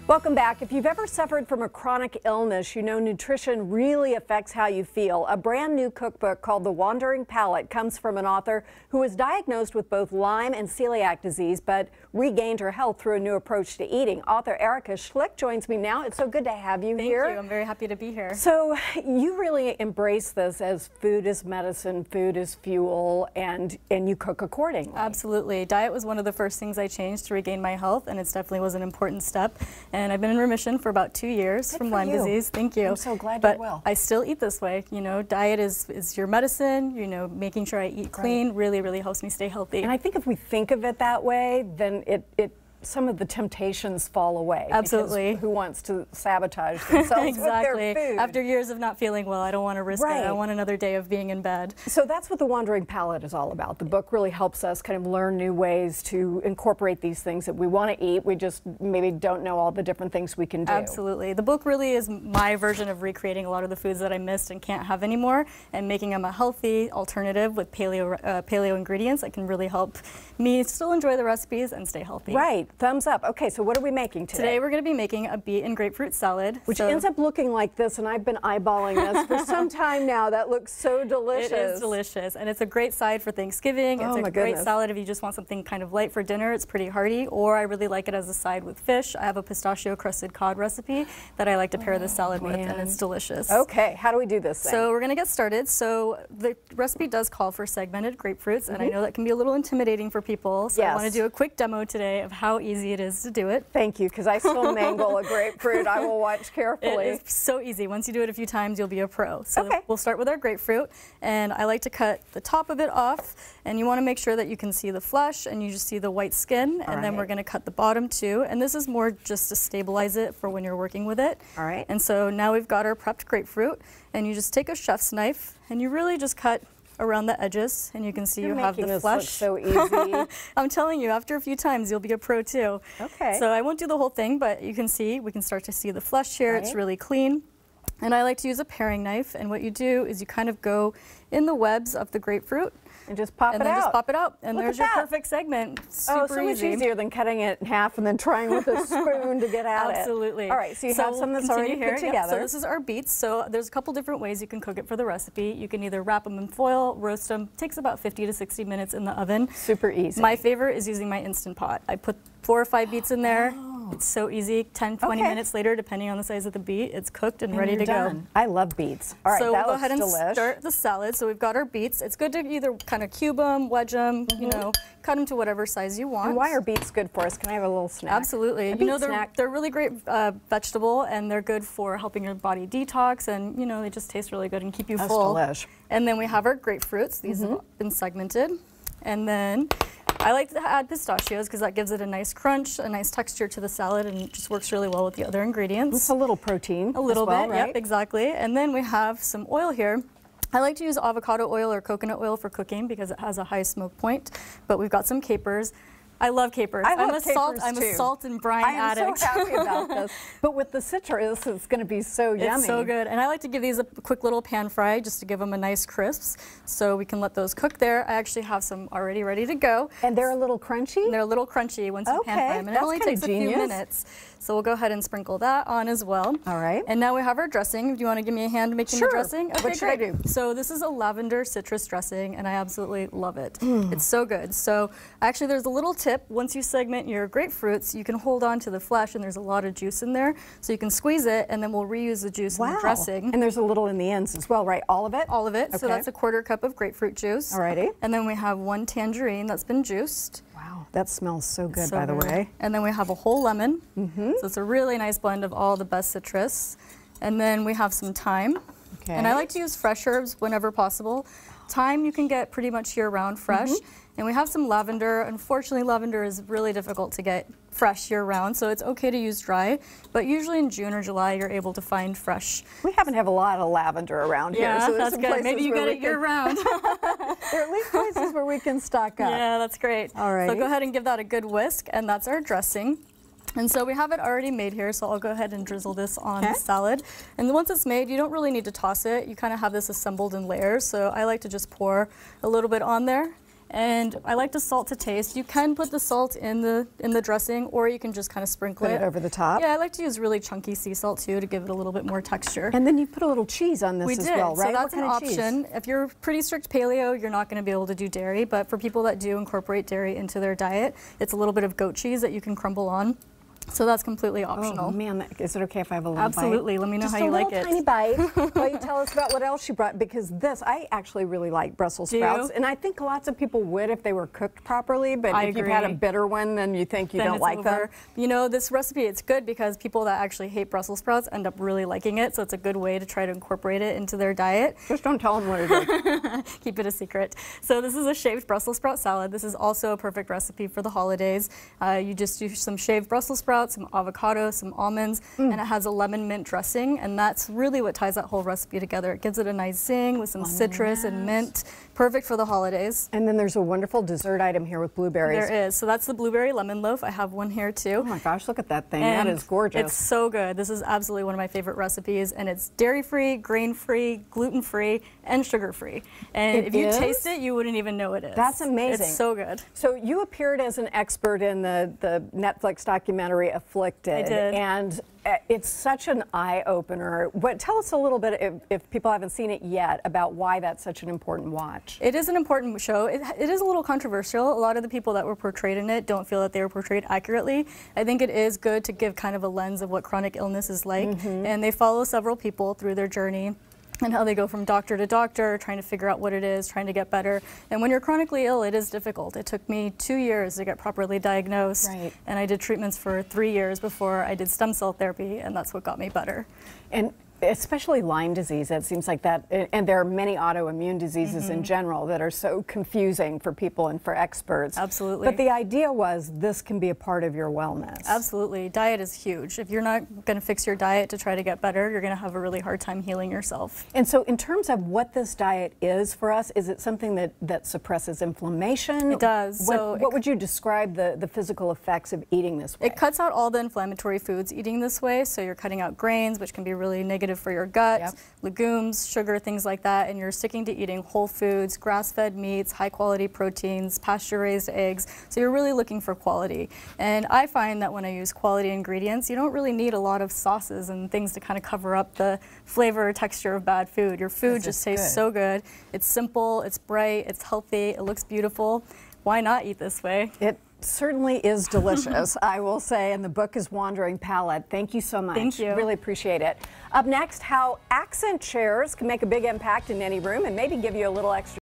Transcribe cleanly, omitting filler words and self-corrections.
Welcome back. If you've ever suffered from a chronic illness, you know nutrition really affects how you feel. A brand new cookbook called The Wandering Palate comes from an author who was diagnosed with both Lyme and celiac disease, but regained her health through a new approach to eating. Author Erika Schlick joins me now. It's so good to have you here. Thank you. I'm very happy to be here. So you really embrace this as food is medicine, food is fuel, and you cook accordingly. Absolutely. Diet was one of the first things I changed to regain my health, and it definitely was an important step. And I've been in remission for about 2 years from Lyme disease. Thank you. I'm so glad you're well. I still eat this way. You know, diet is your medicine. You know, making sure I eat clean really helps me stay healthy. And I think if we think of it that way, then some of the temptations fall away. Absolutely. Who wants to sabotage themselves exactly. with their food? After years of not feeling well, I don't want to risk it. I want another day of being in bed. So that's what The Wandering Palate is all about. The book really helps us kind of learn new ways to incorporate these things that we want to eat. We just maybe don't know all the different things we can do. Absolutely. The book really is my version of recreating a lot of the foods that I missed and can't have anymore, and making them a healthy alternative with paleo ingredients that can really help me still enjoy the recipes and stay healthy. Right. Thumbs up. Okay, so what are we making today? Today we're going to be making a beet and grapefruit salad. Which ends up looking like this, and I've been eyeballing this for some time now. That looks so delicious. It is delicious, and it's a great side for Thanksgiving. It's a great salad if you just want something kind of light for dinner. It's pretty hearty, or I really like it as a side with fish. I have a pistachio crusted cod recipe that I like to pair this salad with, and it's delicious. Okay, how do we do this thing? So we're going to get started. So the recipe does call for segmented grapefruits, and I know that can be a little intimidating for people, so I want to do a quick demo today of how easy it is to do it. Thank you, because I still mangle a grapefruit. I will watch carefully. It is so easy. Once you do it a few times, you'll be a pro. So we'll start with our grapefruit, and I like to cut the top of it off, and you want to make sure that you can see the flesh and you just see the white skin, and then we're going to cut the bottom too, and this is more just to stabilize it for when you're working with it. All right. And so now we've got our prepped grapefruit, and you just take a chef's knife and you really just cut around the edges, and you can see you have the flesh. Look so easy. I'm telling you, after a few times, you'll be a pro too. Okay. So I won't do the whole thing, but you can see, we can start to see the flesh here. It's really clean. And I like to use a paring knife, and what you do is you kind of go in the webs of the grapefruit. And just pop it out. And then just pop it out. And there's your perfect segment. Super so much easy. easier than cutting it in half and then trying with a spoon to get at it. Absolutely. All right, so you have some that's already put together. Yep. So this is our beets. So there's a couple different ways you can cook it for the recipe. You can either wrap them in foil, roast them. Takes about 50 to 60 minutes in the oven. Super easy. My favorite is using my Instant Pot. I put 4 or 5 beets in there. It's so easy. 10, 20 minutes later, depending on the size of the beet, it's cooked and ready to go. I love beets. All right, so that we'll go ahead and delish. start the salad. So we've got our beets. It's good to either kind of cube them, wedge them, you know, cut them to whatever size you want. And why are beets good for us? Can I have a little snack? Absolutely. You know, they're really great vegetable, and they're good for helping your body detox, and you know, they just taste really good and keep you full. Delish. And then we have our grapefruits. These have been segmented. And then I like to add pistachios because that gives it a nice crunch, a nice texture to the salad, and it just works really well with the other ingredients. It's a little protein. A little bit, right? Yep, exactly. And then we have some oil here. I like to use avocado oil or coconut oil for cooking because it has a high smoke point, but we've got some capers. I love capers. I'm a salt and brine addict. I'm so happy about this. But with the citrus, it's going to be so yummy. It's so good. And I like to give these a quick little pan fry just to give them a nice crisp. So we can let those cook there. I actually have some already ready to go. And they're a little crunchy? And they're a little crunchy once you pan fry them. And it only takes a few minutes. So we'll go ahead and sprinkle that on as well. All right. And now we have our dressing. Do you want to give me a hand making the dressing? Okay, what should I do? So this is a lavender citrus dressing, and I absolutely love it. It's so good. So actually there's a little tip. Once you segment your grapefruits, you can hold on to the flesh, and there's a lot of juice in there. So you can squeeze it, and then we'll reuse the juice in the dressing. And there's a little in the ends as well, right? All of it? All of it. Okay. So that's a 1/4 cup of grapefruit juice. Alrighty. And then we have 1 tangerine that's been juiced. Wow, that smells so good, by the way. And then we have a whole lemon. So it's a really nice blend of all the best citrus. And then we have some thyme. Okay. And I like to use fresh herbs whenever possible. Thyme you can get pretty much year-round fresh. And we have some lavender. Unfortunately, lavender is really difficult to get fresh year-round, so it's okay to use dry. But usually in June or July, you're able to find fresh. We happen to have a lot of lavender around here. Yeah, so that's good. Maybe you get it year-round. There are at least places where we can stock up. Yeah, that's great. All right. So go ahead and give that a good whisk, and that's our dressing. And so we have it already made here, so I'll go ahead and drizzle this on the salad. And once it's made, you don't really need to toss it. You kind of have this assembled in layers, so I like to just pour a little bit on there. And I like to salt to taste. You can put the salt in the dressing, or you can just kind of sprinkle it. Put it over the top? Yeah, I like to use really chunky sea salt too to give it a little bit more texture. And then you put a little cheese on this as well, right? So that's an option. If you're pretty strict paleo, you're not going to be able to do dairy, but for people that do incorporate dairy into their diet, it's a little bit of goat cheese that you can crumble on. So that's completely optional. Oh man, is it okay if I have a little Absolutely. bite? Let me know how you like it. Just a little tiny bite. Will you tell us about what else you brought? Because this, I actually really like Brussels sprouts. And I think lots of people would if they were cooked properly, but if you've had a bitter one, then you think you don't like them. You know, this recipe, it's good because people that actually hate Brussels sprouts end up really liking it, so it's a good way to try to incorporate it into their diet. Just don't tell them what it is. Keep it a secret. So this is a shaved Brussels sprout salad. This is also a perfect recipe for the holidays. You just do some shaved Brussels sprouts, some avocado, some almonds, and it has a lemon mint dressing, and that's really what ties that whole recipe together. It gives it a nice zing with some citrus and mint. Perfect for the holidays. And then there's a wonderful dessert item here with blueberries. There is. So that's the blueberry lemon loaf. I have one here too. Oh my gosh, look at that thing. And that is gorgeous. It's so good. This is absolutely one of my favorite recipes, and it's dairy-free, grain-free, gluten-free, and sugar-free. And if you taste it, you wouldn't even know it is. That's amazing. It's so good. So you appeared as an expert in the Netflix documentary Afflicted. I did. And it's such an eye-opener. Tell us a little bit, if people haven't seen it yet, about why that's such an important watch. It is an important show. It is a little controversial. A lot of the people that were portrayed in it don't feel that they were portrayed accurately. I think it is good to give kind of a lens of what chronic illness is like. And they follow several people through their journey and how they go from doctor to doctor, trying to figure out what it is, trying to get better. And when you're chronically ill, it is difficult. It took me 2 years to get properly diagnosed, and I did treatments for 3 years before I did stem cell therapy, and that's what got me better. And especially Lyme disease, it seems like that, and there are many autoimmune diseases in general that are so confusing for people and for experts. Absolutely. But the idea was this can be a part of your wellness. Absolutely. Diet is huge. If you're not going to fix your diet to try to get better, you're going to have a really hard time healing yourself. And so in terms of what this diet is for us, is it something that suppresses inflammation? It does. What would you describe the physical effects of eating this way? It cuts out all the inflammatory foods eating this way, so you're cutting out grains, which can be really negative for your gut, legumes, sugar, things like that, and you're sticking to eating whole foods, grass-fed meats, high-quality proteins, pasture-raised eggs, so you're really looking for quality. And I find that when I use quality ingredients, you don't really need a lot of sauces and things to kind of cover up the flavor or texture of bad food. Your food just tastes so good. It's simple, it's bright, it's healthy, it looks beautiful. Why not eat this way? It certainly is delicious, I will say, and the book is Wandering Palate. Thank you so much. Thank you. Really appreciate it. Up next, how accent chairs can make a big impact in any room and maybe give you a little extra